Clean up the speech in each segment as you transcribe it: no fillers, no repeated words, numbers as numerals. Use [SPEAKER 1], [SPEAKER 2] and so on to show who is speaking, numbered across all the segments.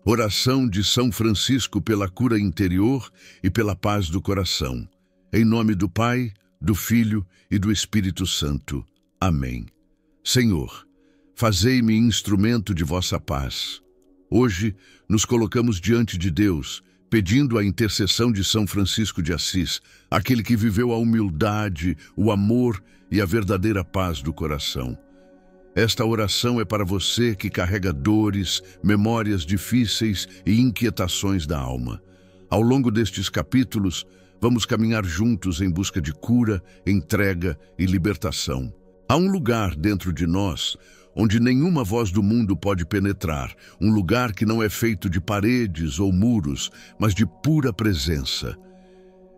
[SPEAKER 1] Oração de São Francisco pela cura interior e pela paz do coração. Em nome do Pai, do Filho e do Espírito Santo. Amém. Senhor, fazei-me instrumento de vossa paz. Hoje nos colocamos diante de Deus, pedindo a intercessão de São Francisco de Assis, aquele que viveu a humildade, o amor e a verdadeira paz do coração. Esta oração é para você que carrega dores, memórias difíceis e inquietações da alma. Ao longo destes capítulos, vamos caminhar juntos em busca de cura, entrega e libertação. Há um lugar dentro de nós onde nenhuma voz do mundo pode penetrar, um lugar que não é feito de paredes ou muros, mas de pura presença.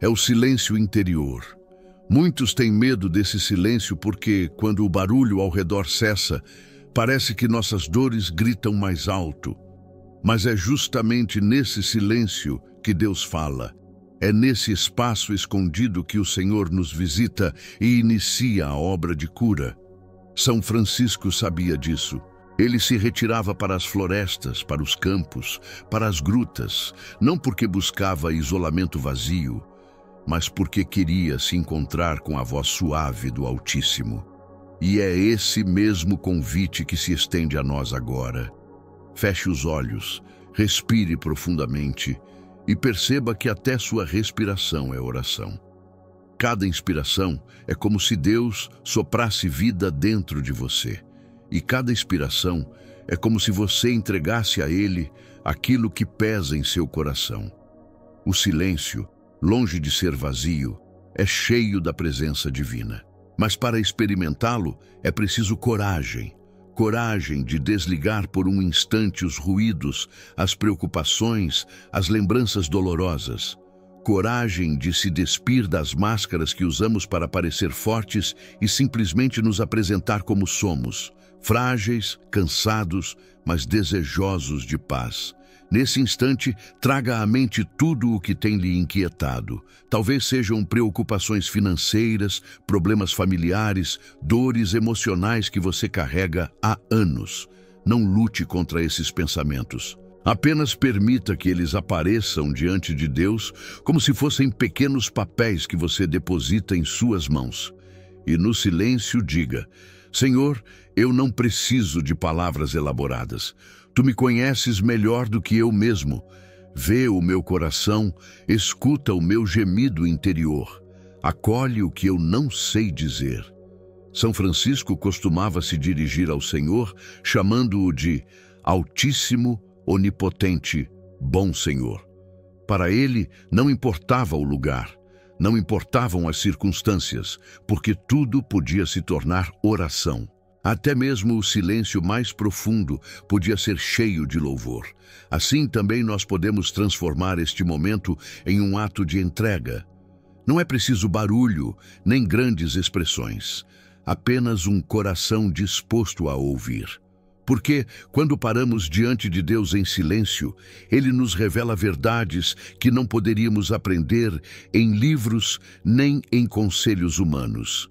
[SPEAKER 1] É o silêncio interior. Muitos têm medo desse silêncio porque, quando o barulho ao redor cessa, parece que nossas dores gritam mais alto. Mas é justamente nesse silêncio que Deus fala. É nesse espaço escondido que o Senhor nos visita e inicia a obra de cura. São Francisco sabia disso. Ele se retirava para as florestas, para os campos, para as grutas, não porque buscava isolamento vazio, mas porque queria se encontrar com a voz suave do Altíssimo. E é esse mesmo convite que se estende a nós agora. Feche os olhos, respire profundamente e perceba que até sua respiração é oração. Cada inspiração é como se Deus soprasse vida dentro de você. E cada expiração é como se você entregasse a Ele aquilo que pesa em seu coração. O silêncio, longe de ser vazio, é cheio da presença divina. Mas para experimentá-lo é preciso coragem. Coragem de desligar por um instante os ruídos, as preocupações, as lembranças dolorosas. Coragem de se despir das máscaras que usamos para parecer fortes e simplesmente nos apresentar como somos, frágeis, cansados, mas desejosos de paz. Nesse instante, traga à mente tudo o que tem lhe inquietado. Talvez sejam preocupações financeiras, problemas familiares, dores emocionais que você carrega há anos. Não lute contra esses pensamentos. Apenas permita que eles apareçam diante de Deus como se fossem pequenos papéis que você deposita em suas mãos. E no silêncio diga: Senhor, eu não preciso de palavras elaboradas. Tu me conheces melhor do que eu mesmo. Vê o meu coração, escuta o meu gemido interior. Acolhe o que eu não sei dizer. São Francisco costumava se dirigir ao Senhor, chamando-o de Altíssimo, Onipotente, Bom Senhor. Para ele, não importava o lugar, não importavam as circunstâncias, porque tudo podia se tornar oração. Até mesmo o silêncio mais profundo podia ser cheio de louvor. Assim também nós podemos transformar este momento em um ato de entrega. Não é preciso barulho, nem grandes expressões, apenas um coração disposto a ouvir. Porque, quando paramos diante de Deus em silêncio, Ele nos revela verdades que não poderíamos aprender em livros nem em conselhos humanos.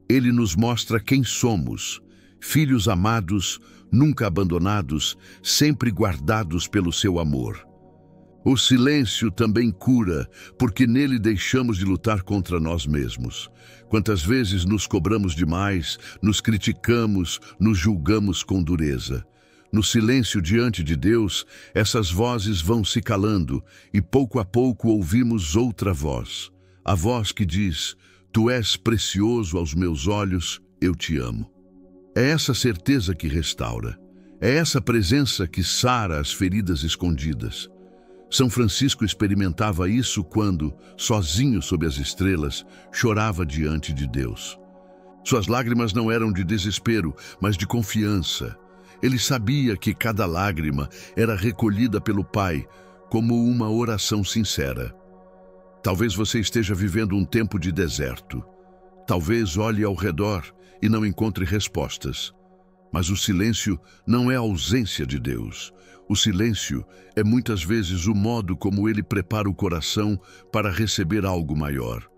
[SPEAKER 1] Ele nos mostra quem somos, filhos amados, nunca abandonados, sempre guardados pelo seu amor. O silêncio também cura, porque nele deixamos de lutar contra nós mesmos. Quantas vezes nos cobramos demais, nos criticamos, nos julgamos com dureza. No silêncio diante de Deus, essas vozes vão se calando e pouco a pouco ouvimos outra voz. A voz que diz: Tu és precioso aos meus olhos, eu te amo. É essa certeza que restaura. É essa presença que sara as feridas escondidas. São Francisco experimentava isso quando, sozinho sob as estrelas, chorava diante de Deus. Suas lágrimas não eram de desespero, mas de confiança. Ele sabia que cada lágrima era recolhida pelo Pai como uma oração sincera. Talvez você esteja vivendo um tempo de deserto. Talvez olhe ao redor e não encontre respostas. Mas o silêncio não é a ausência de Deus. O silêncio é muitas vezes o modo como Ele prepara o coração para receber algo maior.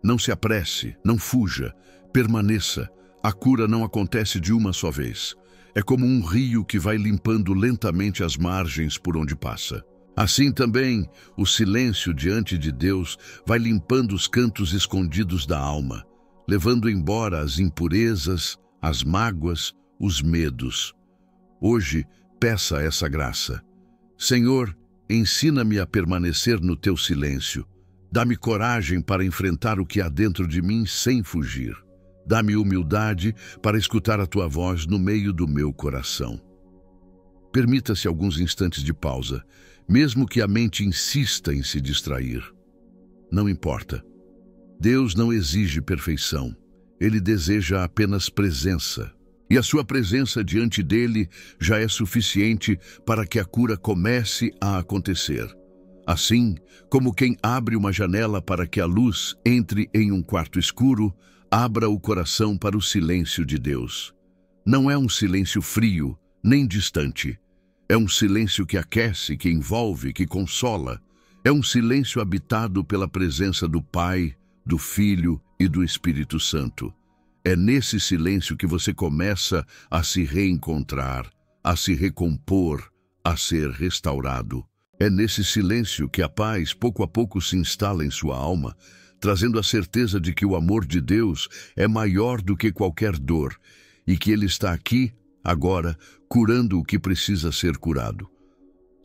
[SPEAKER 1] Não se apresse, não fuja, permaneça. A cura não acontece de uma só vez. é como um rio que vai limpando lentamente as margens por onde passa. Assim também, o silêncio diante de Deus vai limpando os cantos escondidos da alma, levando embora as impurezas, as mágoas, os medos. Hoje, peça essa graça. Senhor, ensina-me a permanecer no teu silêncio. Dá-me coragem para enfrentar o que há dentro de mim sem fugir. Dá-me humildade para escutar a tua voz no meio do meu coração. Permita-se alguns instantes de pausa, mesmo que a mente insista em se distrair. Não importa. Deus não exige perfeição. Ele deseja apenas presença. E a sua presença diante dele já é suficiente para que a cura comece a acontecer. Assim, como quem abre uma janela para que a luz entre em um quarto escuro, abra o coração para o silêncio de Deus. Não é um silêncio frio, nem distante. É um silêncio que aquece, que envolve, que consola. É um silêncio habitado pela presença do Pai, do Filho e do Espírito Santo. É nesse silêncio que você começa a se reencontrar, a se recompor, a ser restaurado. É nesse silêncio que a paz pouco a pouco se instala em sua alma, trazendo a certeza de que o amor de Deus é maior do que qualquer dor e que Ele está aqui, agora, curando o que precisa ser curado.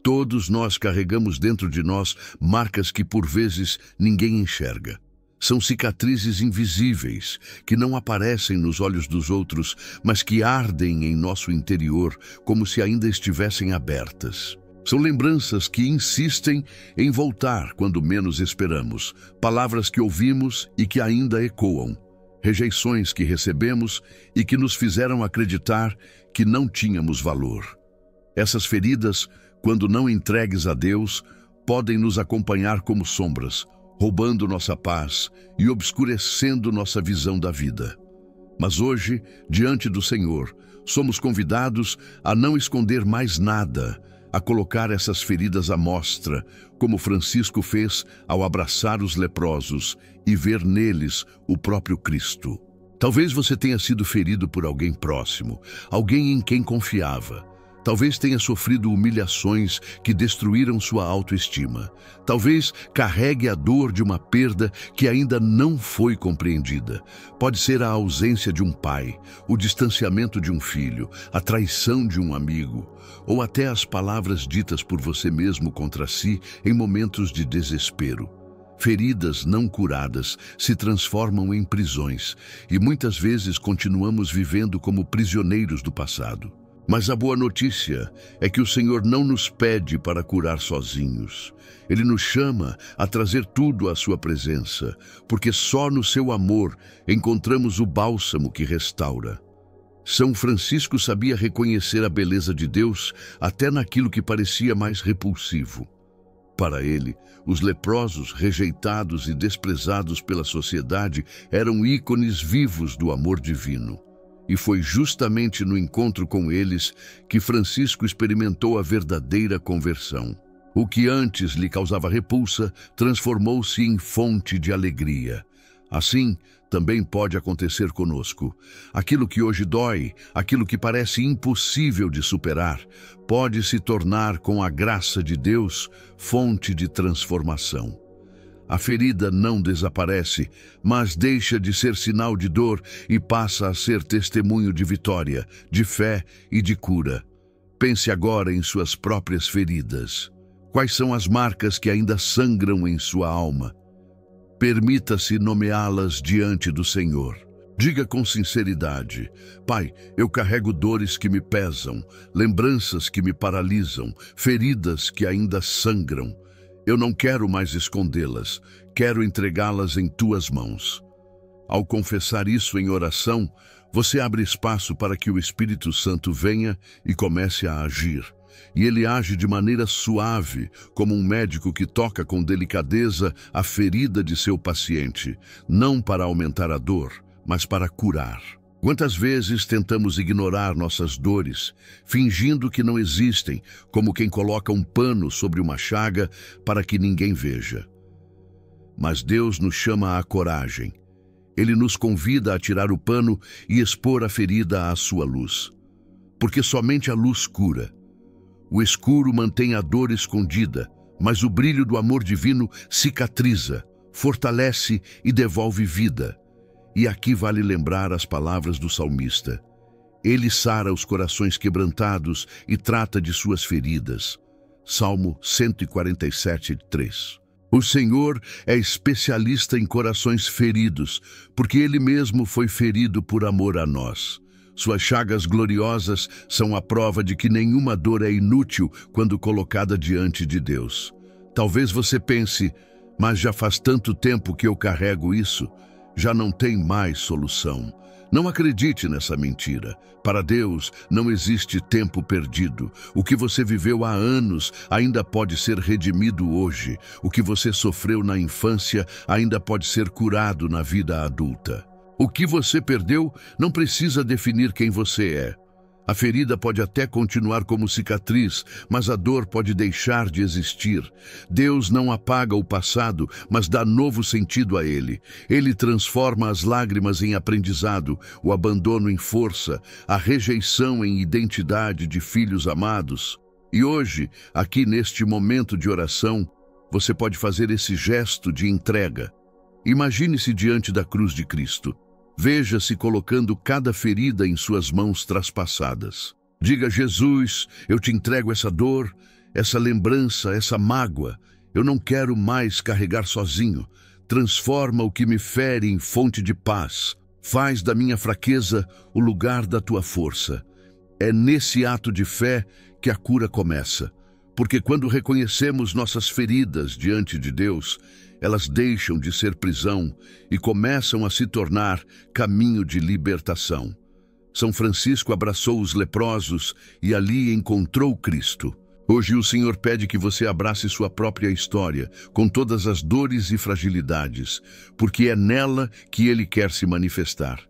[SPEAKER 1] Todos nós carregamos dentro de nós marcas que por vezes ninguém enxerga. São cicatrizes invisíveis, que não aparecem nos olhos dos outros, mas que ardem em nosso interior como se ainda estivessem abertas. São lembranças que insistem em voltar quando menos esperamos, palavras que ouvimos e que ainda ecoam, rejeições que recebemos e que nos fizeram acreditar que não tínhamos valor. Essas feridas, quando não entregues a Deus, podem nos acompanhar como sombras, roubando nossa paz e obscurecendo nossa visão da vida. Mas hoje, diante do Senhor, somos convidados a não esconder mais nada, a colocar essas feridas à mostra, como Francisco fez ao abraçar os leprosos e ver neles o próprio Cristo. Talvez você tenha sido ferido por alguém próximo, alguém em quem confiava. Talvez tenha sofrido humilhações que destruíram sua autoestima. Talvez carregue a dor de uma perda que ainda não foi compreendida. Pode ser a ausência de um pai, o distanciamento de um filho, a traição de um amigo, ou até as palavras ditas por você mesmo contra si em momentos de desespero. Feridas não curadas se transformam em prisões e muitas vezes continuamos vivendo como prisioneiros do passado. Mas a boa notícia é que o Senhor não nos pede para curar sozinhos. Ele nos chama a trazer tudo à sua presença, porque só no seu amor encontramos o bálsamo que restaura. São Francisco sabia reconhecer a beleza de Deus até naquilo que parecia mais repulsivo. Para ele, os leprosos, rejeitados e desprezados pela sociedade, eram ícones vivos do amor divino. E foi justamente no encontro com eles que Francisco experimentou a verdadeira conversão. O que antes lhe causava repulsa transformou-se em fonte de alegria. Assim, também pode acontecer conosco. Aquilo que hoje dói, aquilo que parece impossível de superar, pode se tornar, com a graça de Deus, fonte de transformação. A ferida não desaparece, mas deixa de ser sinal de dor e passa a ser testemunho de vitória, de fé e de cura. Pense agora em suas próprias feridas. Quais são as marcas que ainda sangram em sua alma? Permita-se nomeá-las diante do Senhor. Diga com sinceridade: Pai, eu carrego dores que me pesam, lembranças que me paralisam, feridas que ainda sangram. Eu não quero mais escondê-las, quero entregá-las em tuas mãos. Ao confessar isso em oração, você abre espaço para que o Espírito Santo venha e comece a agir. E ele age de maneira suave, como um médico que toca com delicadeza a ferida de seu paciente, não para aumentar a dor, mas para curar. Quantas vezes tentamos ignorar nossas dores, fingindo que não existem, como quem coloca um pano sobre uma chaga para que ninguém veja. Mas Deus nos chama à coragem. Ele nos convida a tirar o pano e expor a ferida à sua luz. porque somente a luz cura. O escuro mantém a dor escondida, mas o brilho do amor divino cicatriza, fortalece e devolve vida. E aqui vale lembrar as palavras do salmista. Ele sara os corações quebrantados e trata de suas feridas. Salmo 147:3. O Senhor é especialista em corações feridos, porque Ele mesmo foi ferido por amor a nós. Suas chagas gloriosas são a prova de que nenhuma dor é inútil quando colocada diante de Deus. Talvez você pense, mas já faz tanto tempo que eu carrego isso, já não tem mais solução. Não acredite nessa mentira. Para Deus, não existe tempo perdido. O que você viveu há anos ainda pode ser redimido hoje. O que você sofreu na infância ainda pode ser curado na vida adulta. O que você perdeu não precisa definir quem você é. A ferida pode até continuar como cicatriz, mas a dor pode deixar de existir. Deus não apaga o passado, mas dá novo sentido a ele. Ele transforma as lágrimas em aprendizado, o abandono em força, a rejeição em identidade de filhos amados. E hoje, aqui neste momento de oração, você pode fazer esse gesto de entrega. Imagine-se diante da cruz de Cristo. Veja-se colocando cada ferida em suas mãos traspassadas. Diga: Jesus, eu te entrego essa dor, essa lembrança, essa mágoa. Eu não quero mais carregar sozinho. Transforma o que me fere em fonte de paz. Faz da minha fraqueza o lugar da tua força. É nesse ato de fé que a cura começa. Porque quando reconhecemos nossas feridas diante de Deus, elas deixam de ser prisão e começam a se tornar caminho de libertação. São Francisco abraçou os leprosos e ali encontrou Cristo. Hoje o Senhor pede que você abrace sua própria história, com todas as dores e fragilidades, porque é nela que Ele quer se manifestar.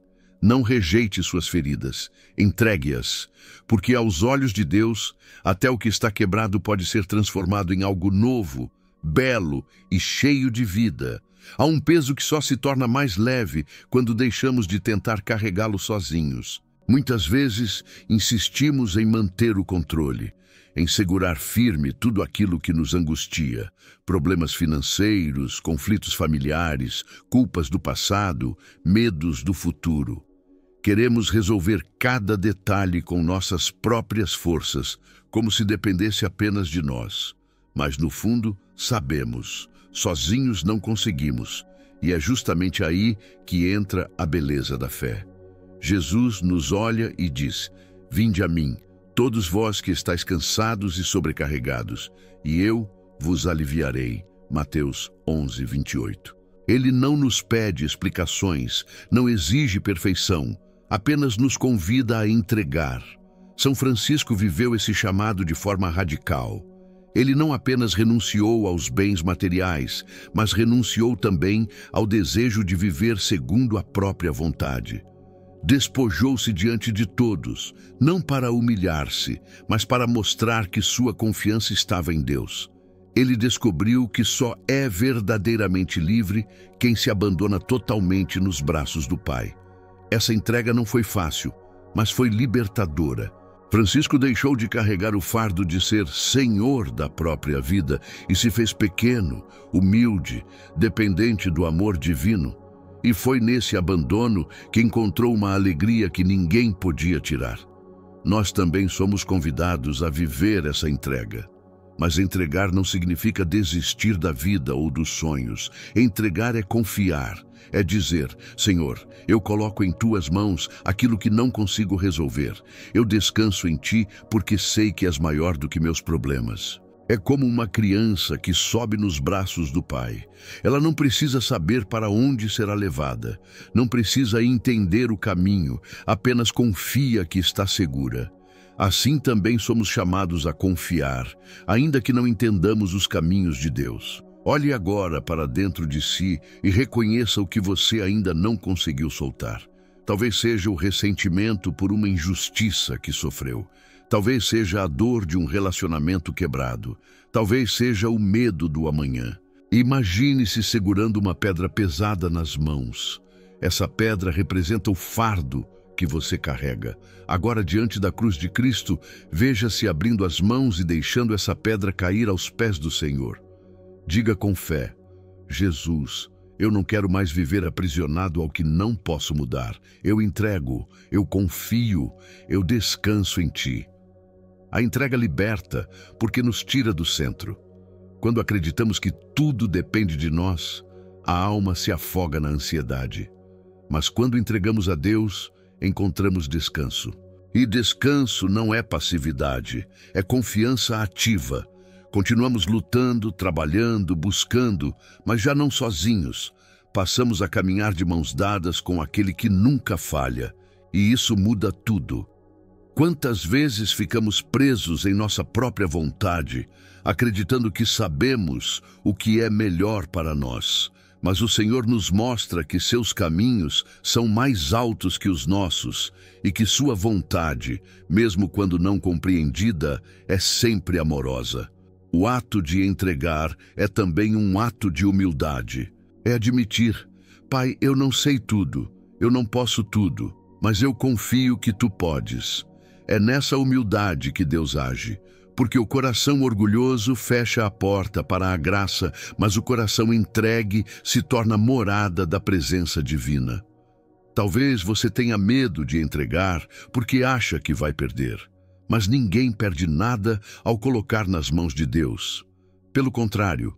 [SPEAKER 1] Não rejeite suas feridas, entregue-as, porque aos olhos de Deus, até o que está quebrado pode ser transformado em algo novo, belo e cheio de vida. Há um peso que só se torna mais leve quando deixamos de tentar carregá-lo sozinhos. Muitas vezes insistimos em manter o controle, em segurar firme tudo aquilo que nos angustia. Problemas financeiros, conflitos familiares, culpas do passado, medos do futuro. Queremos resolver cada detalhe com nossas próprias forças, como se dependesse apenas de nós. Mas no fundo, sabemos, sozinhos não conseguimos, e é justamente aí que entra a beleza da fé. Jesus nos olha e diz: vinde a mim, todos vós que estáis cansados e sobrecarregados, e eu vos aliviarei. Mateus 11:28. Ele não nos pede explicações, não exige perfeição, apenas nos convida a entregar. São Francisco viveu esse chamado de forma radical. Ele não apenas renunciou aos bens materiais, mas renunciou também ao desejo de viver segundo a própria vontade. Despojou-se diante de todos, não para humilhar-se, mas para mostrar que sua confiança estava em Deus. Ele descobriu que só é verdadeiramente livre quem se abandona totalmente nos braços do Pai. Essa entrega não foi fácil, mas foi libertadora. Francisco deixou de carregar o fardo de ser senhor da própria vida e se fez pequeno, humilde, dependente do amor divino. E foi nesse abandono que encontrou uma alegria que ninguém podia tirar. Nós também somos convidados a viver essa entrega. Mas entregar não significa desistir da vida ou dos sonhos. Entregar é confiar, é dizer: Senhor, eu coloco em tuas mãos aquilo que não consigo resolver. Eu descanso em ti porque sei que és maior do que meus problemas. É como uma criança que sobe nos braços do Pai. Ela não precisa saber para onde será levada, não precisa entender o caminho, apenas confia que está segura. Assim também somos chamados a confiar, ainda que não entendamos os caminhos de Deus. Olhe agora para dentro de si e reconheça o que você ainda não conseguiu soltar. Talvez seja o ressentimento por uma injustiça que sofreu. Talvez seja a dor de um relacionamento quebrado. Talvez seja o medo do amanhã. Imagine-se segurando uma pedra pesada nas mãos. Essa pedra representa o fardo que você carrega. Agora, diante da cruz de Cristo, veja-se abrindo as mãos e deixando essa pedra cair aos pés do Senhor. Diga com fé: Jesus, eu não quero mais viver aprisionado ao que não posso mudar. Eu entrego, eu confio, eu descanso em Ti. A entrega liberta, porque nos tira do centro. Quando acreditamos que tudo depende de nós, a alma se afoga na ansiedade. Mas quando entregamos a Deus, encontramos descanso. E descanso não é passividade, é confiança ativa. Continuamos lutando, trabalhando, buscando, mas já não sozinhos. Passamos a caminhar de mãos dadas com aquele que nunca falha, e isso muda tudo. Quantas vezes ficamos presos em nossa própria vontade, acreditando que sabemos o que é melhor para nós. Mas o Senhor nos mostra que seus caminhos são mais altos que os nossos e que sua vontade, mesmo quando não compreendida, é sempre amorosa. O ato de entregar é também um ato de humildade. É admitir: Pai, eu não sei tudo, eu não posso tudo, mas eu confio que Tu podes. É nessa humildade que Deus age, porque o coração orgulhoso fecha a porta para a graça, mas o coração entregue se torna morada da presença divina. Talvez você tenha medo de entregar porque acha que vai perder, mas ninguém perde nada ao colocar nas mãos de Deus. Pelo contrário,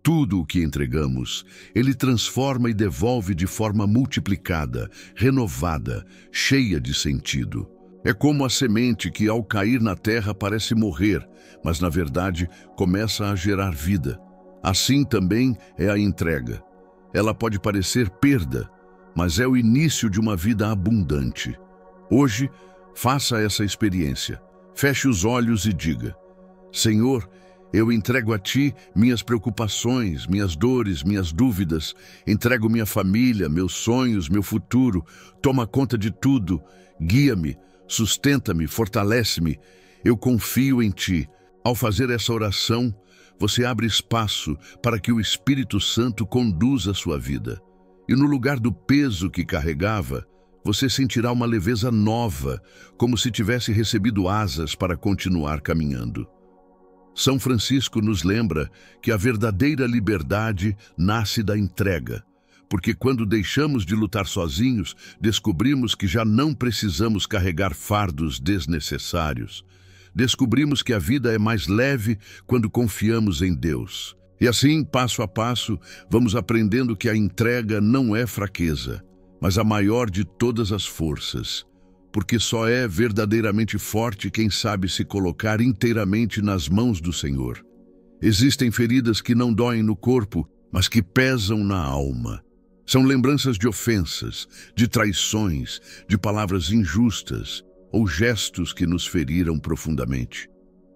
[SPEAKER 1] tudo o que entregamos, Ele transforma e devolve de forma multiplicada, renovada, cheia de sentido. É como a semente que, ao cair na terra, parece morrer, mas, na verdade, começa a gerar vida. Assim também é a entrega. Ela pode parecer perda, mas é o início de uma vida abundante. Hoje, faça essa experiência. Feche os olhos e diga: Senhor, eu entrego a Ti minhas preocupações, minhas dores, minhas dúvidas. Entrego minha família, meus sonhos, meu futuro. Toma conta de tudo. Guia-me. Sustenta-me, fortalece-me, eu confio em Ti. Ao fazer essa oração, você abre espaço para que o Espírito Santo conduza a sua vida. E no lugar do peso que carregava, você sentirá uma leveza nova, como se tivesse recebido asas para continuar caminhando. São Francisco nos lembra que a verdadeira liberdade nasce da entrega. Porque quando deixamos de lutar sozinhos, descobrimos que já não precisamos carregar fardos desnecessários. Descobrimos que a vida é mais leve quando confiamos em Deus. E assim, passo a passo, vamos aprendendo que a entrega não é fraqueza, mas a maior de todas as forças. Porque só é verdadeiramente forte quem sabe se colocar inteiramente nas mãos do Senhor. Existem feridas que não doem no corpo, mas que pesam na alma. São lembranças de ofensas, de traições, de palavras injustas ou gestos que nos feriram profundamente.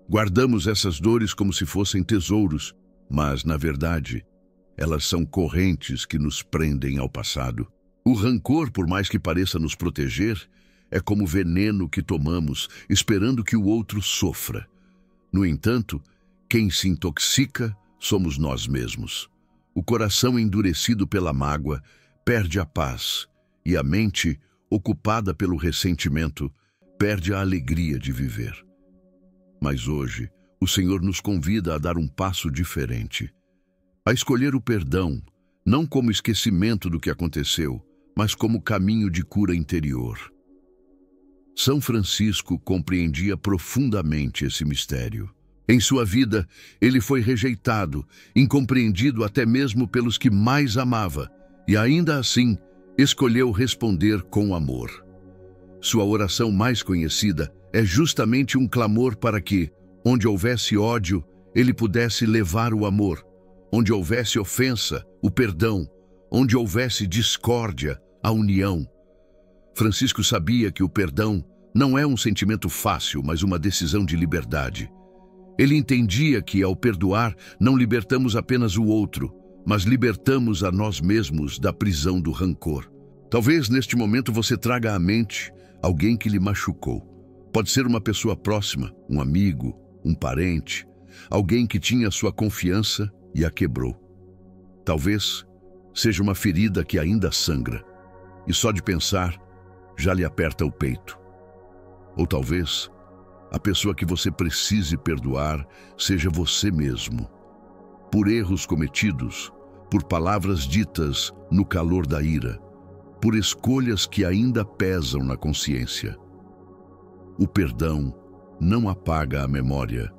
[SPEAKER 1] Guardamos essas dores como se fossem tesouros, mas, na verdade, elas são correntes que nos prendem ao passado. O rancor, por mais que pareça nos proteger, é como veneno que tomamos, esperando que o outro sofra. No entanto, quem se intoxica somos nós mesmos. O coração endurecido pela mágoa perde a paz e a mente, ocupada pelo ressentimento, perde a alegria de viver. Mas hoje, o Senhor nos convida a dar um passo diferente, a escolher o perdão, não como esquecimento do que aconteceu, mas como caminho de cura interior. São Francisco compreendia profundamente esse mistério. Em sua vida, ele foi rejeitado, incompreendido até mesmo pelos que mais amava, e ainda assim, escolheu responder com amor. Sua oração mais conhecida é justamente um clamor para que, onde houvesse ódio, ele pudesse levar o amor, onde houvesse ofensa, o perdão, onde houvesse discórdia, a união. Francisco sabia que o perdão não é um sentimento fácil, mas uma decisão de liberdade. Ele entendia que, ao perdoar, não libertamos apenas o outro, mas libertamos a nós mesmos da prisão do rancor. Talvez neste momento você traga à mente alguém que lhe machucou. Pode ser uma pessoa próxima, um amigo, um parente, alguém que tinha sua confiança e a quebrou. Talvez seja uma ferida que ainda sangra. E só de pensar, já lhe aperta o peito. Ou talvez a pessoa que você precise perdoar seja você mesmo, por erros cometidos, por palavras ditas no calor da ira, por escolhas que ainda pesam na consciência. O perdão não apaga a memória,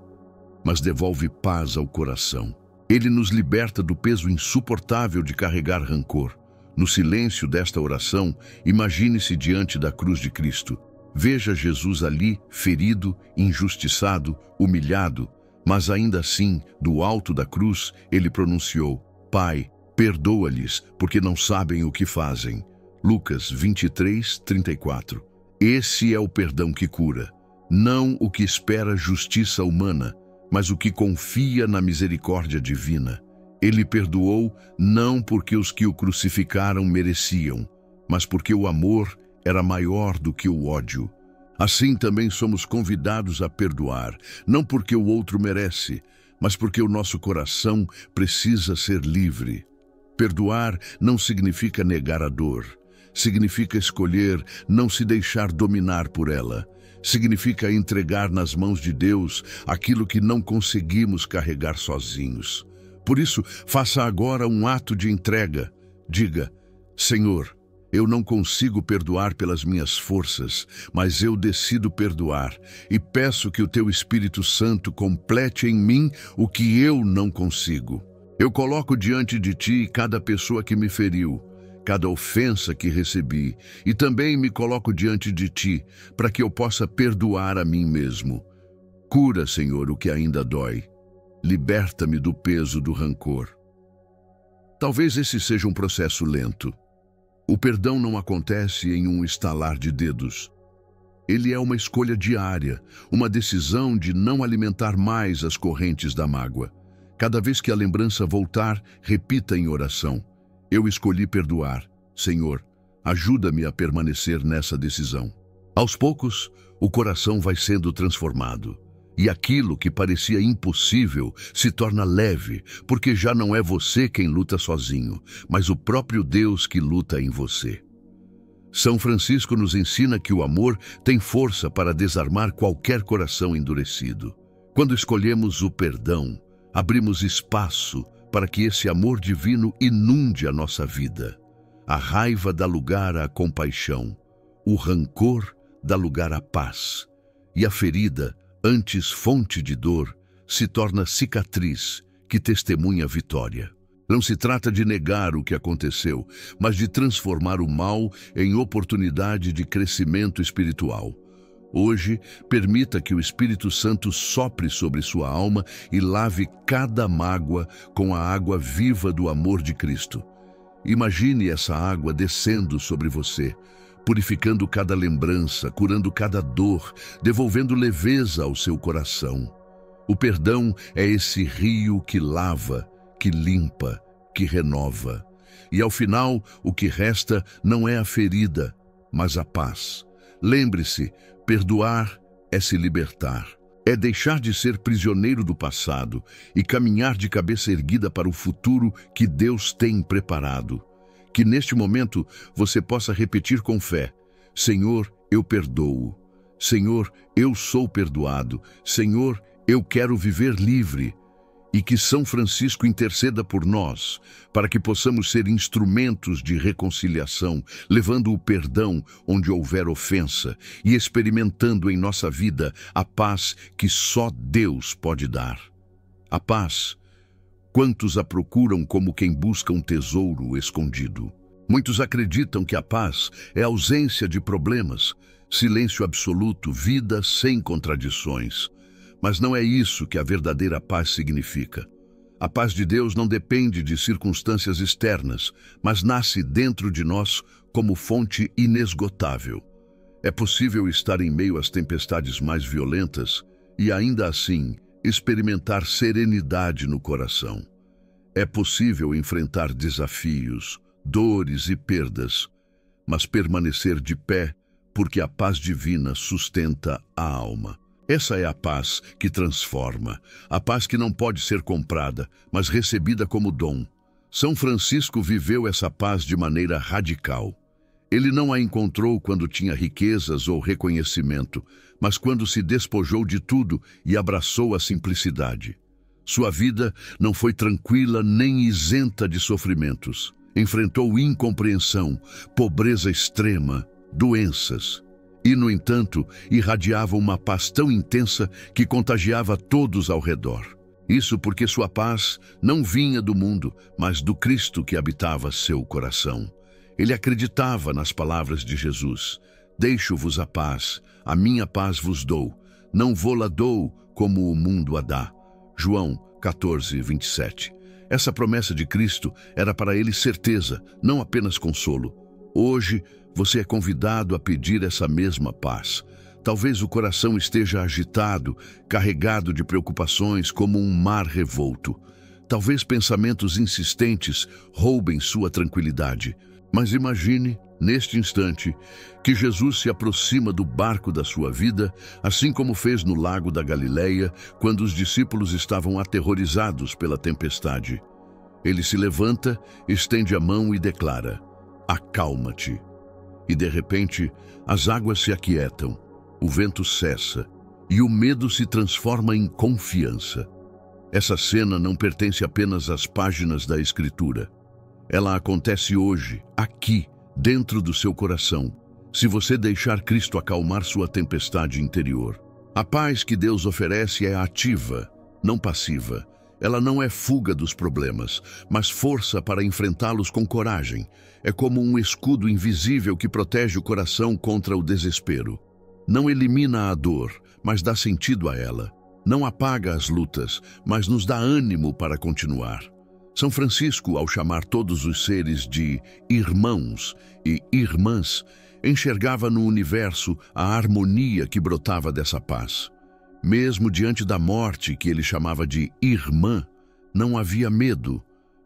[SPEAKER 1] mas devolve paz ao coração. Ele nos liberta do peso insuportável de carregar rancor. No silêncio desta oração, imagine-se diante da cruz de Cristo. Veja Jesus ali, ferido, injustiçado, humilhado, mas ainda assim, do alto da cruz, ele pronunciou: Pai, perdoa-lhes, porque não sabem o que fazem. Lucas 23:34. Esse é o perdão que cura, não o que espera justiça humana, mas o que confia na misericórdia divina. Ele perdoou não porque os que o crucificaram mereciam, mas porque o amor era maior do que o ódio. Assim também somos convidados a perdoar, não porque o outro merece, mas porque o nosso coração precisa ser livre. Perdoar não significa negar a dor. Significa escolher não se deixar dominar por ela. Significa entregar nas mãos de Deus aquilo que não conseguimos carregar sozinhos. Por isso, faça agora um ato de entrega. Diga: Senhor, eu não consigo perdoar pelas minhas forças, mas eu decido perdoar e peço que o Teu Espírito Santo complete em mim o que eu não consigo. Eu coloco diante de Ti cada pessoa que me feriu, cada ofensa que recebi, e também me coloco diante de Ti para que eu possa perdoar a mim mesmo. Cura, Senhor, o que ainda dói. Liberta-me do peso do rancor. Talvez esse seja um processo lento. O perdão não acontece em um estalar de dedos. Ele é uma escolha diária, uma decisão de não alimentar mais as correntes da mágoa. Cada vez que a lembrança voltar, repita em oração: Eu escolhi perdoar. Senhor, ajuda-me a permanecer nessa decisão. Aos poucos, o coração vai sendo transformado. E aquilo que parecia impossível se torna leve, porque já não é você quem luta sozinho, mas o próprio Deus que luta em você. São Francisco nos ensina que o amor tem força para desarmar qualquer coração endurecido. Quando escolhemos o perdão, abrimos espaço para que esse amor divino inunde a nossa vida. A raiva dá lugar à compaixão, o rancor dá lugar à paz, e a ferida, antes fonte de dor, se torna cicatriz que testemunha a vitória. Não se trata de negar o que aconteceu, mas de transformar o mal em oportunidade de crescimento espiritual. Hoje, permita que o Espírito Santo sopre sobre sua alma e lave cada mágoa com a água viva do amor de Cristo. Imagine essa água descendo sobre você, purificando cada lembrança, curando cada dor, devolvendo leveza ao seu coração. O perdão é esse rio que lava, que limpa, que renova. E ao final, o que resta não é a ferida, mas a paz. Lembre-se, perdoar é se libertar. É deixar de ser prisioneiro do passado e caminhar de cabeça erguida para o futuro que Deus tem preparado. Que neste momento você possa repetir com fé: Senhor, eu perdoo. Senhor, eu sou perdoado. Senhor, eu quero viver livre. E que São Francisco interceda por nós, para que possamos ser instrumentos de reconciliação, levando o perdão onde houver ofensa e experimentando em nossa vida a paz que só Deus pode dar. A paz, quantos a procuram como quem busca um tesouro escondido. Muitos acreditam que a paz é ausência de problemas, silêncio absoluto, vida sem contradições. Mas não é isso que a verdadeira paz significa. A paz de Deus não depende de circunstâncias externas, mas nasce dentro de nós como fonte inesgotável. É possível estar em meio às tempestades mais violentas e ainda assim experimentar serenidade no coração. É possível enfrentar desafios, dores e perdas, mas permanecer de pé porque a paz divina sustenta a alma. Essa é a paz que transforma, a paz que não pode ser comprada, mas recebida como dom. São Francisco viveu essa paz de maneira radical. Ele não a encontrou quando tinha riquezas ou reconhecimento, mas quando se despojou de tudo e abraçou a simplicidade. Sua vida não foi tranquila nem isenta de sofrimentos. Enfrentou incompreensão, pobreza extrema, doenças. E, no entanto, irradiava uma paz tão intensa que contagiava todos ao redor. Isso porque sua paz não vinha do mundo, mas do Cristo que habitava seu coração. Ele acreditava nas palavras de Jesus: deixo-vos a minha paz vos dou, não vô-la dou como o mundo a dá. João 14, 27. Essa promessa de Cristo era para ele certeza, não apenas consolo. Hoje, você é convidado a pedir essa mesma paz. Talvez o coração esteja agitado, carregado de preocupações como um mar revolto. Talvez pensamentos insistentes roubem sua tranquilidade. Mas imagine, neste instante, que Jesus se aproxima do barco da sua vida, assim como fez no lago da Galileia, quando os discípulos estavam aterrorizados pela tempestade. Ele se levanta, estende a mão e declara: acalma-te. E de repente, as águas se aquietam, o vento cessa e o medo se transforma em confiança. Essa cena não pertence apenas às páginas da Escritura. Ela acontece hoje, aqui, dentro do seu coração, se você deixar Cristo acalmar sua tempestade interior. A paz que Deus oferece é ativa, não passiva. Ela não é fuga dos problemas, mas força para enfrentá-los com coragem. É como um escudo invisível que protege o coração contra o desespero. Não elimina a dor, mas dá sentido a ela. Não apaga as lutas, mas nos dá ânimo para continuar. São Francisco, ao chamar todos os seres de irmãos e irmãs, enxergava no universo a harmonia que brotava dessa paz. Mesmo diante da morte, que ele chamava de irmã, não havia medo,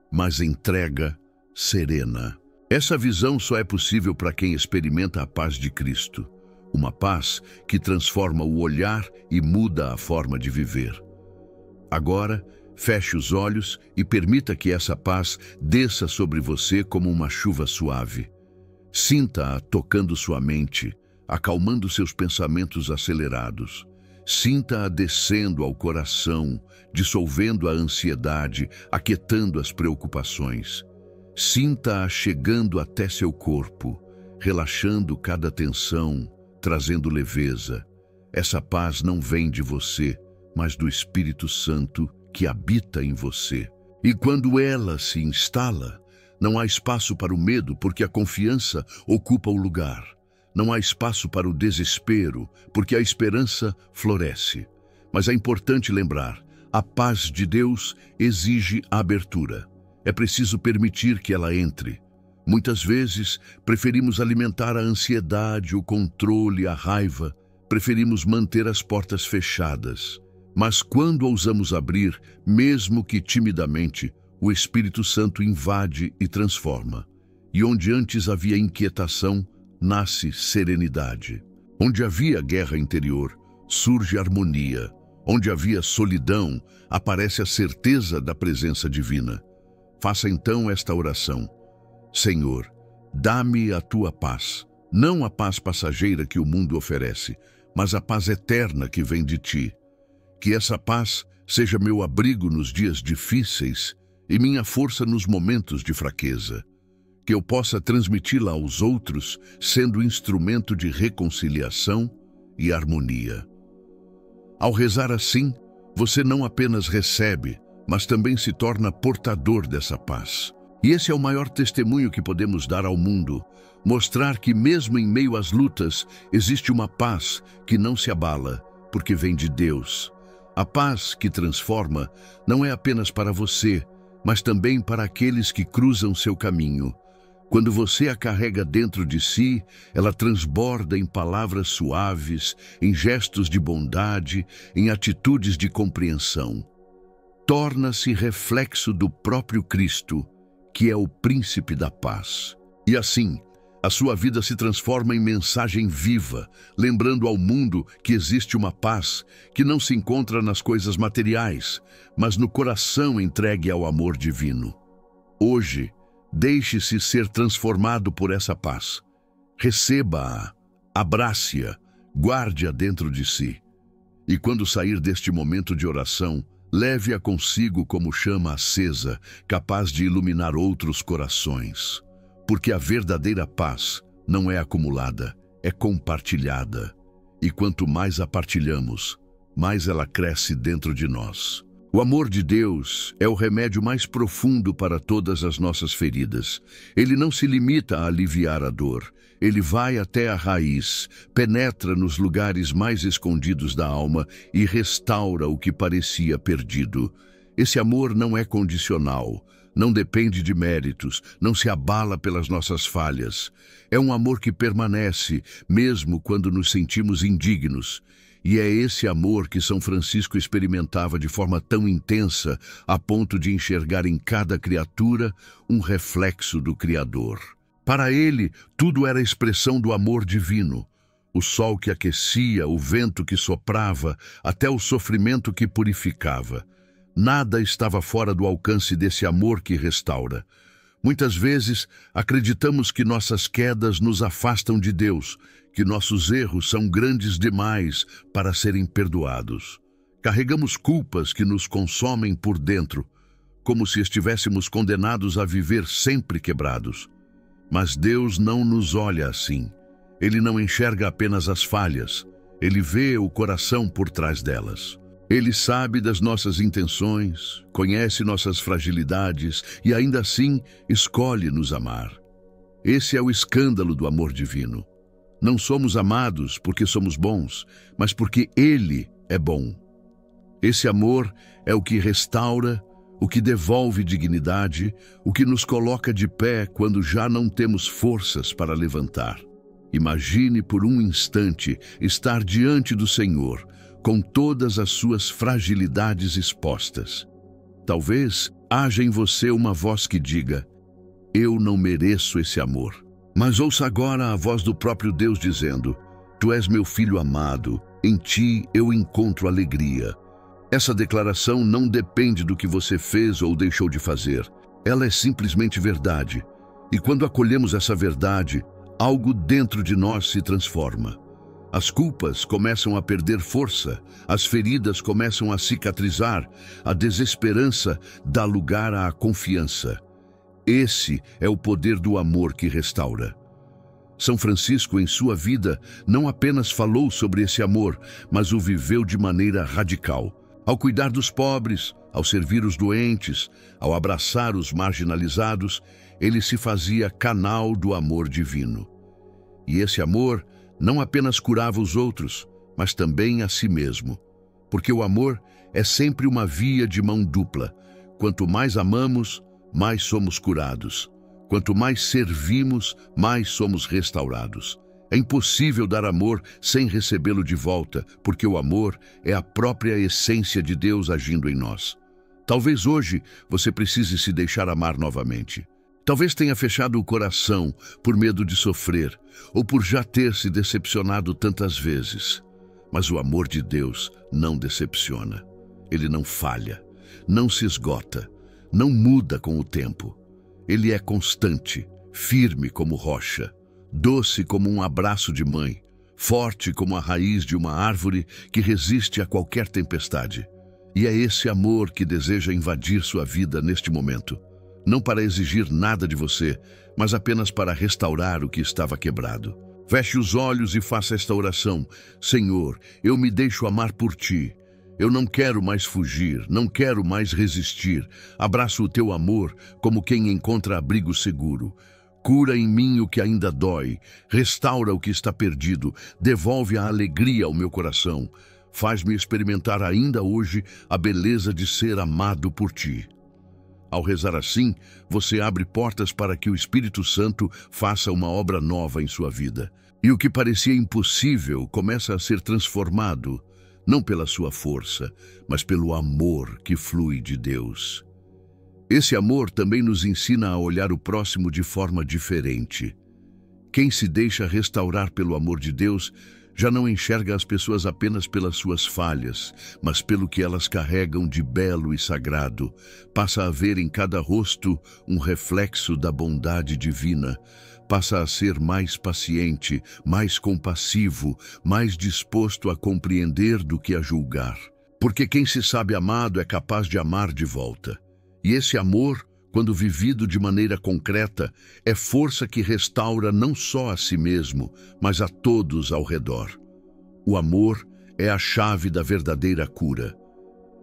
[SPEAKER 1] mas entrega serena. Essa visão só é possível para quem experimenta a paz de Cristo. Uma paz que transforma o olhar e muda a forma de viver. Agora, feche os olhos e permita que essa paz desça sobre você como uma chuva suave. Sinta-a tocando sua mente, acalmando seus pensamentos acelerados. Sinta-a descendo ao coração, dissolvendo a ansiedade, aquietando as preocupações. Sinta-a chegando até seu corpo, relaxando cada tensão, trazendo leveza. Essa paz não vem de você, mas do Espírito Santo que habita em você. E quando ela se instala, não há espaço para o medo, porque a confiança ocupa o lugar. Não há espaço para o desespero, porque a esperança floresce. Mas é importante lembrar, a paz de Deus exige abertura. É preciso permitir que ela entre. Muitas vezes, preferimos alimentar a ansiedade, o controle, a raiva. Preferimos manter as portas fechadas. Mas quando ousamos abrir, mesmo que timidamente, o Espírito Santo invade e transforma. E onde antes havia inquietação, nasce serenidade. Onde havia guerra interior, surge harmonia. Onde havia solidão, aparece a certeza da presença divina. Faça então esta oração: Senhor, dá-me a tua paz, não a paz passageira que o mundo oferece, mas a paz eterna que vem de ti. Que essa paz seja meu abrigo nos dias difíceis e minha força nos momentos de fraqueza. Que eu possa transmiti-la aos outros, sendo instrumento de reconciliação e harmonia. Ao rezar assim, você não apenas recebe, mas também se torna portador dessa paz. E esse é o maior testemunho que podemos dar ao mundo, mostrar que mesmo em meio às lutas, existe uma paz que não se abala, porque vem de Deus. A paz que transforma não é apenas para você, mas também para aqueles que cruzam seu caminho. Quando você a carrega dentro de si, ela transborda em palavras suaves, em gestos de bondade, em atitudes de compreensão. Torna-se reflexo do próprio Cristo, que é o príncipe da paz. E assim, a sua vida se transforma em mensagem viva, lembrando ao mundo que existe uma paz que não se encontra nas coisas materiais, mas no coração entregue ao amor divino. Hoje, deixe-se ser transformado por essa paz. Receba-a, abrace-a, guarde-a dentro de si. E quando sair deste momento de oração, leve-a consigo como chama acesa, capaz de iluminar outros corações. Porque a verdadeira paz não é acumulada, é compartilhada. E quanto mais a partilhamos, mais ela cresce dentro de nós. O amor de Deus é o remédio mais profundo para todas as nossas feridas. Ele não se limita a aliviar a dor. Ele vai até a raiz, penetra nos lugares mais escondidos da alma e restaura o que parecia perdido. Esse amor não é condicional, não depende de méritos, não se abala pelas nossas falhas. É um amor que permanece, mesmo quando nos sentimos indignos. E é esse amor que São Francisco experimentava de forma tão intensa, a ponto de enxergar em cada criatura um reflexo do Criador. Para ele, tudo era expressão do amor divino. O sol que aquecia, o vento que soprava, até o sofrimento que purificava. Nada estava fora do alcance desse amor que restaura. Muitas vezes, acreditamos que nossas quedas nos afastam de Deus, que nossos erros são grandes demais para serem perdoados. Carregamos culpas que nos consomem por dentro, como se estivéssemos condenados a viver sempre quebrados. Mas Deus não nos olha assim. Ele não enxerga apenas as falhas, Ele vê o coração por trás delas. Ele sabe das nossas intenções, conhece nossas fragilidades e ainda assim escolhe nos amar. Esse é o escândalo do amor divino. Não somos amados porque somos bons, mas porque Ele é bom. Esse amor é o que restaura, o que devolve dignidade, o que nos coloca de pé quando já não temos forças para levantar. Imagine por um instante estar diante do Senhor, com todas as suas fragilidades expostas. Talvez haja em você uma voz que diga: eu não mereço esse amor. Mas ouça agora a voz do próprio Deus dizendo: tu és meu filho amado, em ti eu encontro alegria. Essa declaração não depende do que você fez ou deixou de fazer. Ela é simplesmente verdade. E quando acolhemos essa verdade, algo dentro de nós se transforma. As culpas começam a perder força, as feridas começam a cicatrizar, a desesperança dá lugar à confiança. Esse é o poder do amor que restaura. São Francisco, em sua vida, não apenas falou sobre esse amor, mas o viveu de maneira radical. Ao cuidar dos pobres, ao servir os doentes, ao abraçar os marginalizados, ele se fazia canal do amor divino. E esse amor não apenas curava os outros, mas também a si mesmo. Porque o amor é sempre uma via de mão dupla. Quanto mais amamos, mais somos curados. Quanto mais servimos, mais somos restaurados. É impossível dar amor sem recebê-lo de volta, porque o amor é a própria essência de Deus agindo em nós. Talvez hoje você precise se deixar amar novamente. Talvez tenha fechado o coração por medo de sofrer, ou por já ter se decepcionado tantas vezes. Mas o amor de Deus não decepciona. Ele não falha, não se esgota, não muda com o tempo. Ele é constante, firme como rocha, doce como um abraço de mãe, forte como a raiz de uma árvore que resiste a qualquer tempestade. E é esse amor que deseja invadir sua vida neste momento. Não para exigir nada de você, mas apenas para restaurar o que estava quebrado. Feche os olhos e faça esta oração. Senhor, eu me deixo amar por Ti. Eu não quero mais fugir, não quero mais resistir. Abraço o Teu amor como quem encontra abrigo seguro. Cura em mim o que ainda dói, restaura o que está perdido, devolve a alegria ao meu coração. Faz-me experimentar ainda hoje a beleza de ser amado por Ti. Ao rezar assim, você abre portas para que o Espírito Santo faça uma obra nova em sua vida. E o que parecia impossível começa a ser transformado, não pela sua força, mas pelo amor que flui de Deus. Esse amor também nos ensina a olhar o próximo de forma diferente. Quem se deixa restaurar pelo amor de Deus já não enxerga as pessoas apenas pelas suas falhas, mas pelo que elas carregam de belo e sagrado. Passa a ver em cada rosto um reflexo da bondade divina. passa a ser mais paciente, mais compassivo, mais disposto a compreender do que a julgar. Porque quem se sabe amado é capaz de amar de volta. E esse amor, quando vivido de maneira concreta, é força que restaura não só a si mesmo, mas a todos ao redor. O amor é a chave da verdadeira cura.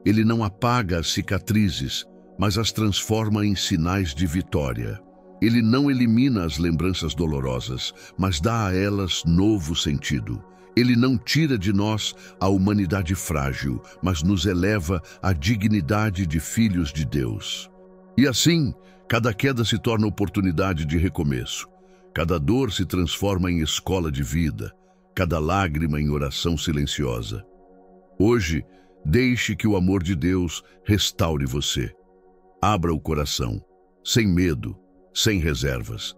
[SPEAKER 1] Ele não apaga as cicatrizes, mas as transforma em sinais de vitória. Ele não elimina as lembranças dolorosas, mas dá a elas novo sentido. Ele não tira de nós a humanidade frágil, mas nos eleva à dignidade de filhos de Deus. E assim, cada queda se torna oportunidade de recomeço. Cada dor se transforma em escola de vida, cada lágrima em oração silenciosa. Hoje, deixe que o amor de Deus restaure você. Abra o coração, sem medo, sem reservas.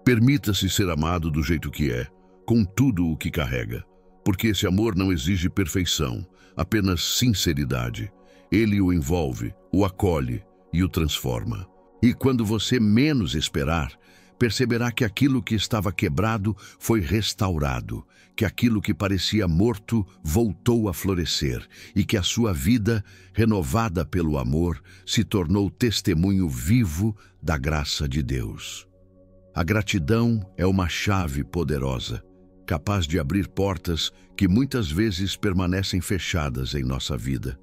[SPEAKER 1] Permita-se ser amado do jeito que é, com tudo o que carrega. Porque esse amor não exige perfeição, apenas sinceridade. Ele o envolve, o acolhe e o transforma. E quando você menos esperar, perceberá que aquilo que estava quebrado foi restaurado, que aquilo que parecia morto voltou a florescer e que a sua vida, renovada pelo amor, se tornou testemunho vivo da graça de Deus. A gratidão é uma chave poderosa, capaz de abrir portas que muitas vezes permanecem fechadas em nossa vida.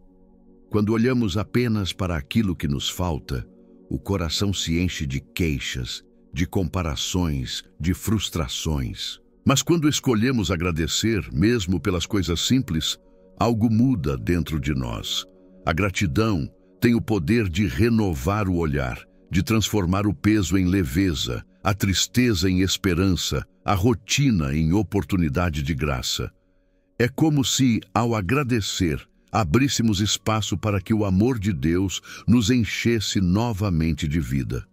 [SPEAKER 1] Quando olhamos apenas para aquilo que nos falta, o coração se enche de queixas, de comparações, de frustrações. Mas quando escolhemos agradecer, mesmo pelas coisas simples, algo muda dentro de nós. A gratidão tem o poder de renovar o olhar, de transformar o peso em leveza, a tristeza em esperança, a rotina em oportunidade de graça. É como se, ao agradecer, abríssemos espaço para que o amor de Deus nos enchesse novamente de vida.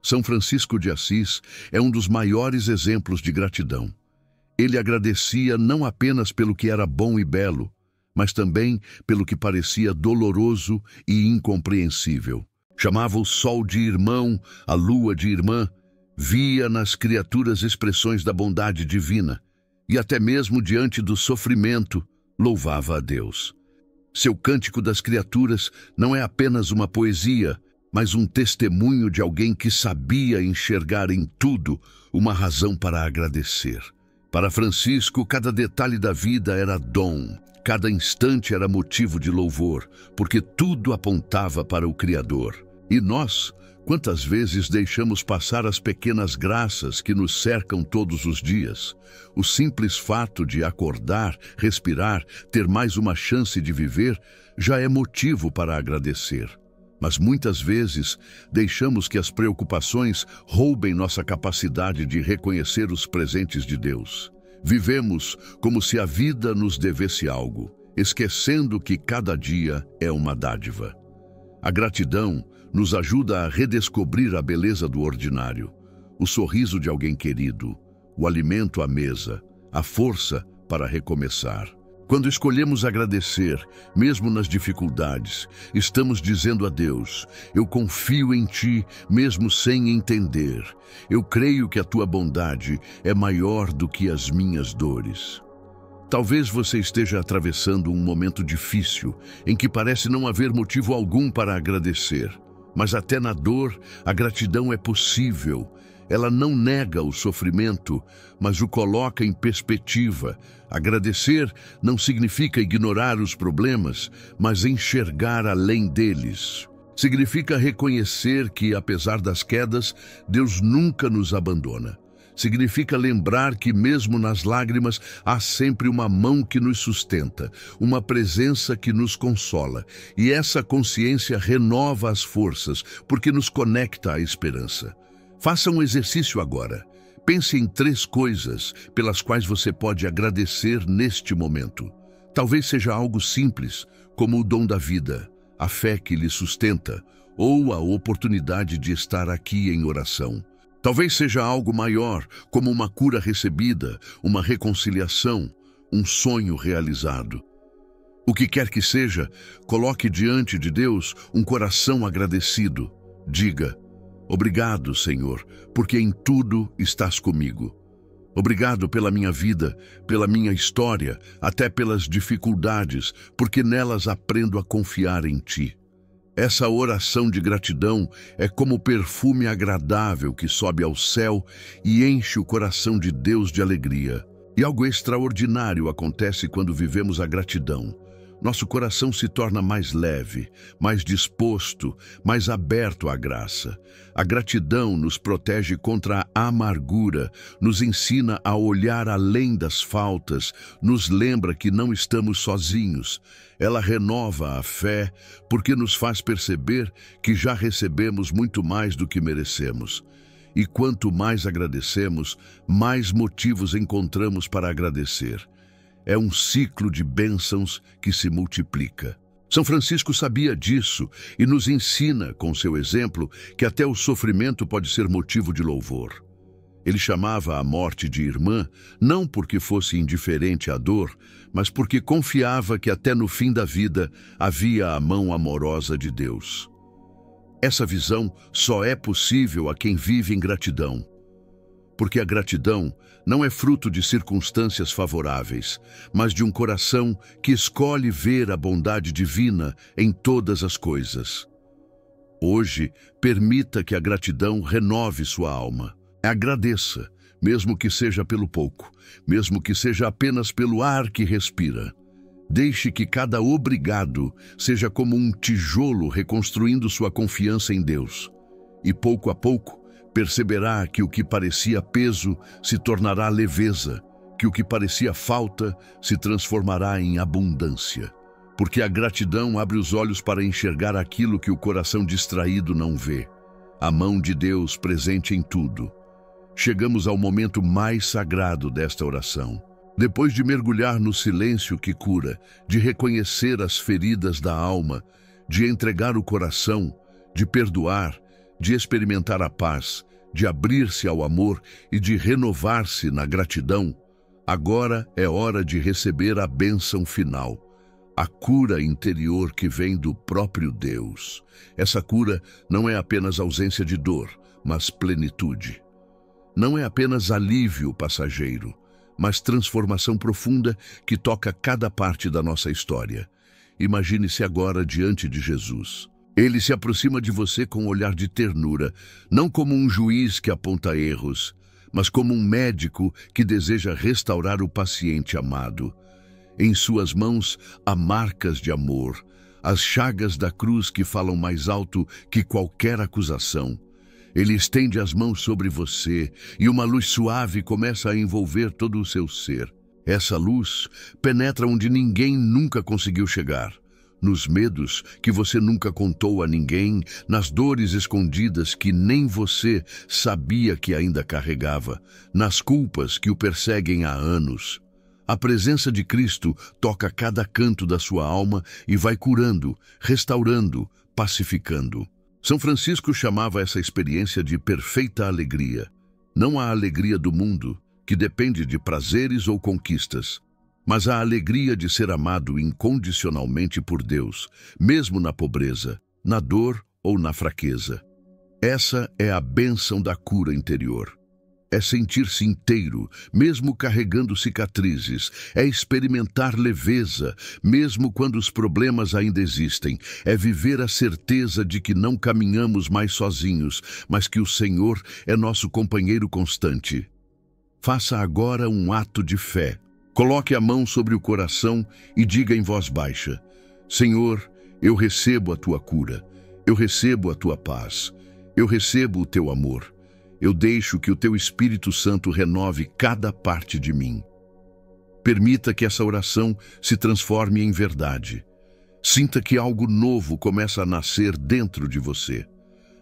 [SPEAKER 1] São Francisco de Assis é um dos maiores exemplos de gratidão. Ele agradecia não apenas pelo que era bom e belo, mas também pelo que parecia doloroso e incompreensível. Chamava o sol de irmão, a lua de irmã, via nas criaturas expressões da bondade divina e até mesmo diante do sofrimento louvava a Deus. Seu Cântico das Criaturas não é apenas uma poesia, mas um testemunho de alguém que sabia enxergar em tudo uma razão para agradecer. Para Francisco, cada detalhe da vida era dom, cada instante era motivo de louvor, porque tudo apontava para o Criador. E nós, quantas vezes deixamos passar as pequenas graças que nos cercam todos os dias? O simples fato de acordar, respirar, ter mais uma chance de viver, já é motivo para agradecer. Mas muitas vezes deixamos que as preocupações roubem nossa capacidade de reconhecer os presentes de Deus. Vivemos como se a vida nos devesse algo, esquecendo que cada dia é uma dádiva. A gratidão nos ajuda a redescobrir a beleza do ordinário, o sorriso de alguém querido, o alimento à mesa, a força para recomeçar. Quando escolhemos agradecer, mesmo nas dificuldades, estamos dizendo a Deus: eu confio em Ti, mesmo sem entender. Eu creio que a Tua bondade é maior do que as minhas dores. Talvez você esteja atravessando um momento difícil, em que parece não haver motivo algum para agradecer. Mas até na dor, a gratidão é possível. Ela não nega o sofrimento, mas o coloca em perspectiva. Agradecer não significa ignorar os problemas, mas enxergar além deles. Significa reconhecer que, apesar das quedas, Deus nunca nos abandona. Significa lembrar que mesmo nas lágrimas há sempre uma mão que nos sustenta, uma presença que nos consola. E essa consciência renova as forças, porque nos conecta à esperança. Faça um exercício agora. Pense em 3 coisas pelas quais você pode agradecer neste momento. Talvez seja algo simples, como o dom da vida, a fé que lhe sustenta, ou a oportunidade de estar aqui em oração. Talvez seja algo maior, como uma cura recebida, uma reconciliação, um sonho realizado. O que quer que seja, coloque diante de Deus um coração agradecido. Diga: Obrigado, Senhor, porque em tudo estás comigo. Obrigado pela minha vida, pela minha história, até pelas dificuldades, porque nelas aprendo a confiar em Ti. Essa oração de gratidão é como perfume agradável que sobe ao céu e enche o coração de Deus de alegria. E algo extraordinário acontece quando vivemos a gratidão. Nosso coração se torna mais leve, mais disposto, mais aberto à graça. A gratidão nos protege contra a amargura, nos ensina a olhar além das faltas, nos lembra que não estamos sozinhos. Ela renova a fé, porque nos faz perceber que já recebemos muito mais do que merecemos. E quanto mais agradecemos, mais motivos encontramos para agradecer. É um ciclo de bênçãos que se multiplica. São Francisco sabia disso e nos ensina, com seu exemplo, que até o sofrimento pode ser motivo de louvor. Ele chamava a morte de irmã, não porque fosse indiferente à dor, mas porque confiava que até no fim da vida havia a mão amorosa de Deus. Essa visão só é possível a quem vive em gratidão. Porque a gratidão não é fruto de circunstâncias favoráveis, mas de um coração que escolhe ver a bondade divina em todas as coisas. Hoje, permita que a gratidão renove sua alma. Agradeça, mesmo que seja pelo pouco, mesmo que seja apenas pelo ar que respira. Deixe que cada obrigado seja como um tijolo reconstruindo sua confiança em Deus. E pouco a pouco, perceberá que o que parecia peso se tornará leveza, que o que parecia falta se transformará em abundância. Porque a gratidão abre os olhos para enxergar aquilo que o coração distraído não vê. A mão de Deus presente em tudo. Chegamos ao momento mais sagrado desta oração. Depois de mergulhar no silêncio que cura, de reconhecer as feridas da alma, de entregar o coração, de perdoar, de experimentar a paz, de abrir-se ao amor e de renovar-se na gratidão, agora é hora de receber a bênção final, a cura interior que vem do próprio Deus. Essa cura não é apenas ausência de dor, mas plenitude. Não é apenas alívio passageiro, mas transformação profunda que toca cada parte da nossa história. Imagine-se agora diante de Jesus. Ele se aproxima de você com um olhar de ternura, não como um juiz que aponta erros, mas como um médico que deseja restaurar o paciente amado. Em suas mãos há marcas de amor, as chagas da cruz que falam mais alto que qualquer acusação. Ele estende as mãos sobre você e uma luz suave começa a envolver todo o seu ser. Essa luz penetra onde ninguém nunca conseguiu chegar. Nos medos que você nunca contou a ninguém, nas dores escondidas que nem você sabia que ainda carregava, nas culpas que o perseguem há anos. A presença de Cristo toca cada canto da sua alma e vai curando, restaurando, pacificando. São Francisco chamava essa experiência de perfeita alegria. Não a alegria do mundo, que depende de prazeres ou conquistas, mas a alegria de ser amado incondicionalmente por Deus, mesmo na pobreza, na dor ou na fraqueza. Essa é a bênção da cura interior. É sentir-se inteiro, mesmo carregando cicatrizes. É experimentar leveza, mesmo quando os problemas ainda existem. É viver a certeza de que não caminhamos mais sozinhos, mas que o Senhor é nosso companheiro constante. Faça agora um ato de fé. Coloque a mão sobre o coração e diga em voz baixa: Senhor, eu recebo a tua cura, eu recebo a tua paz, eu recebo o teu amor. Eu deixo que o teu Espírito Santo renove cada parte de mim. Permita que essa oração se transforme em verdade. Sinta que algo novo começa a nascer dentro de você.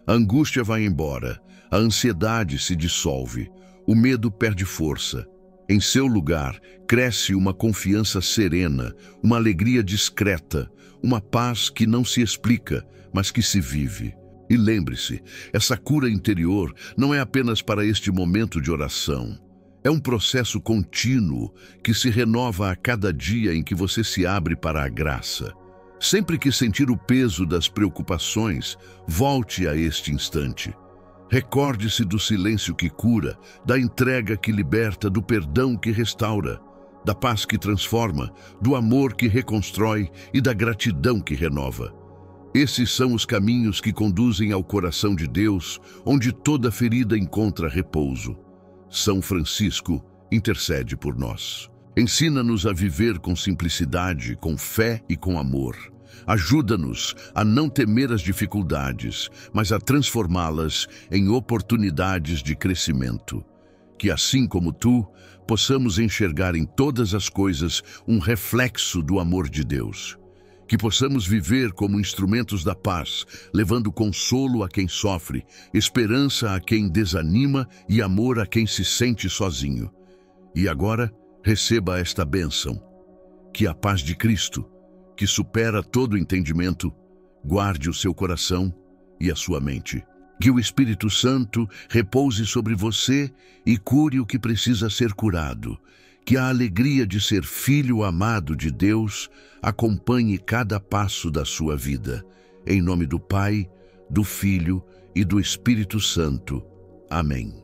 [SPEAKER 1] A angústia vai embora, a ansiedade se dissolve, o medo perde força. Em seu lugar, cresce uma confiança serena, uma alegria discreta, uma paz que não se explica, mas que se vive. E lembre-se, essa cura interior não é apenas para este momento de oração. É um processo contínuo que se renova a cada dia em que você se abre para a graça. Sempre que sentir o peso das preocupações, volte a este instante. Recorde-se do silêncio que cura, da entrega que liberta, do perdão que restaura, da paz que transforma, do amor que reconstrói e da gratidão que renova. Esses são os caminhos que conduzem ao coração de Deus, onde toda ferida encontra repouso. São Francisco, intercede por nós. Ensina-nos a viver com simplicidade, com fé e com amor. Ajuda-nos a não temer as dificuldades, mas a transformá-las em oportunidades de crescimento. Que assim como tu, possamos enxergar em todas as coisas um reflexo do amor de Deus. Que possamos viver como instrumentos da paz, levando consolo a quem sofre, esperança a quem desanima e amor a quem se sente sozinho. E agora, receba esta bênção. Que a paz de Cristo, que supera todo entendimento, guarde o seu coração e a sua mente. Que o Espírito Santo repouse sobre você e cure o que precisa ser curado. Que a alegria de ser filho amado de Deus acompanhe cada passo da sua vida. Em nome do Pai, do Filho e do Espírito Santo. Amém.